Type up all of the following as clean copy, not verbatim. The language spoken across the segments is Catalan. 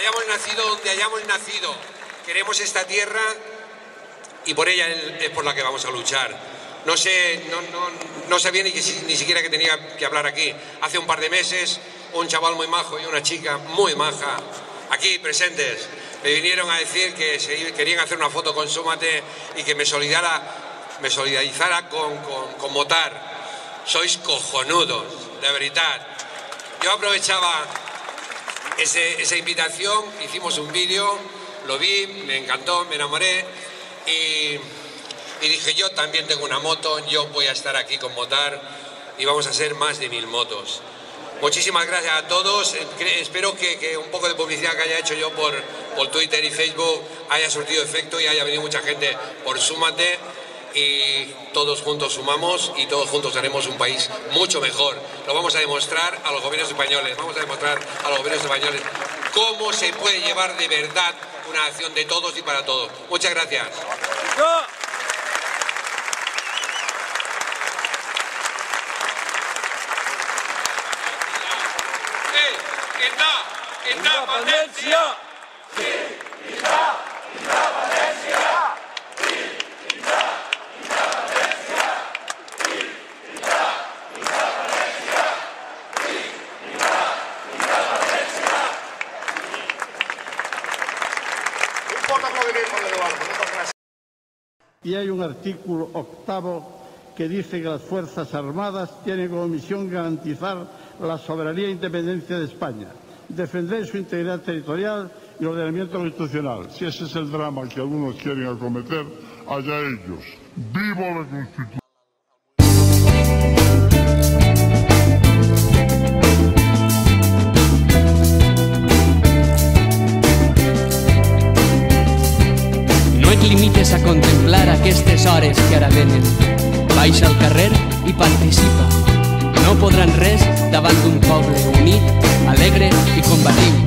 hayamos nacido donde hayamos nacido, queremos esta tierra y por ella es por la que vamos a luchar. No sabía ni siquiera que tenía que hablar aquí. Hace un par de meses, un chaval muy majo y una chica muy maja, aquí presentes, me vinieron a decir que querían hacer una foto con Súmate y que me solidarizara con votar. Sois cojonudos, de verdad. Yo aprovechaba esa invitación, hicimos un vídeo, lo vi, me encantó, me enamoré y dije, yo también tengo una moto, yo voy a estar aquí con Votar y vamos a ser más de 1000 motos. Muchísimas gracias a todos. Espero que un poco de publicidad que haya hecho yo por Twitter y Facebook haya surtido efecto y haya venido mucha gente por Súmate y todos juntos sumamos y todos juntos haremos un país mucho mejor. Lo vamos a demostrar a los gobiernos españoles, vamos a demostrar a los gobiernos españoles cómo se puede llevar de verdad una acción de todos y para todos. Muchas gracias. ¡Independencia! Y hay un artículo 8º que dice que las Fuerzas Armadas tienen como misión garantizar la soberanía e independencia de España, defender su integridad territorial y ordenamiento constitucional. Si ese es el drama que algunos quieren acometer, allá ellos. ¡Viva la Constitución! No et limites a contemplar aquestes hores que ara venen. Baixa al carrer i participa. No podran res davant d'un poble unit, alegre i combatiu.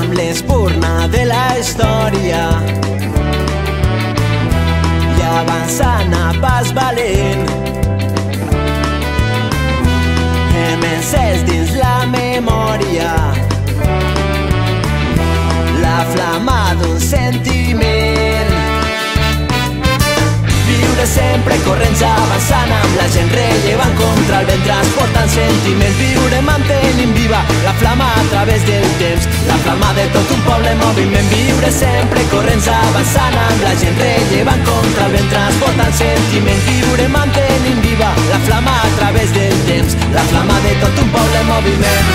Amb l'espurna de la història i avançant a pas valent, hem encès dins la memòria la flama d'un sentiment. Viure sempre corrents avançant amb la gent rellevant contra el vent transportant sentiments. Viure mantenint viva la flama a través del temps, la flama de tot un poble en moviment. Viure sempre corrents avançant amb la gent rellevant contra el vent transportant sentiments. Viure mantenint viva la flama a través del temps, la flama de tot un poble en moviment.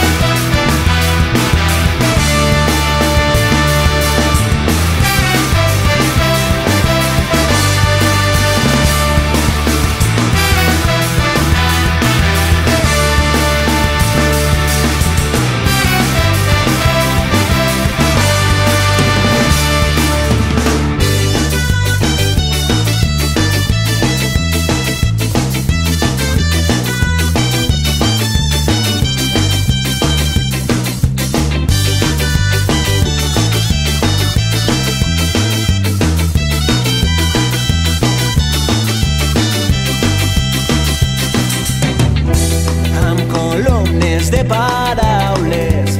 De paraules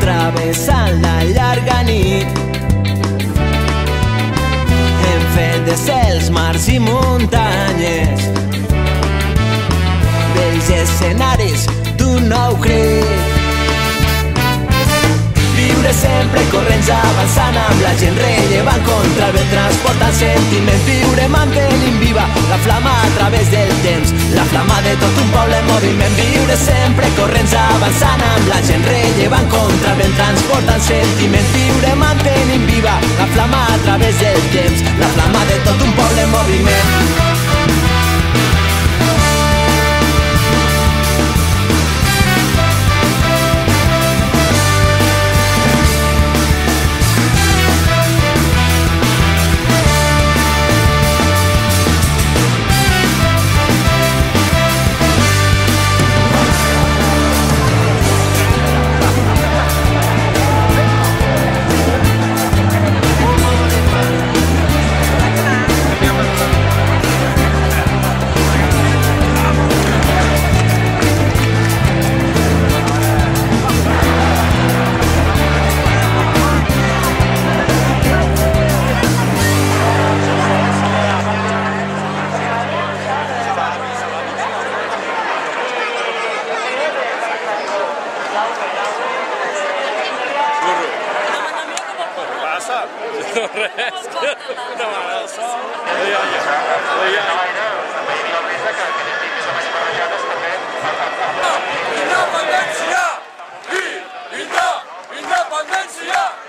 travessant la llarga nit, hem fet de cels, mars i muntanyes vells escenaris d'un nou crit. Viure sempre corrents avançant amb la gent rellevant contra el vent transportant sentiments. Viure mantenint viva la flama a través del temps, la flama de tot un poble en moviment. Viure sempre corrents avançant amb la gent rellevant contra el vent transportant sentiments. Viure mantenint viva la flama a través del temps, la flama de tot un poble en moviment. passa? No, res. No m'agrada el sol. Independència! Independència!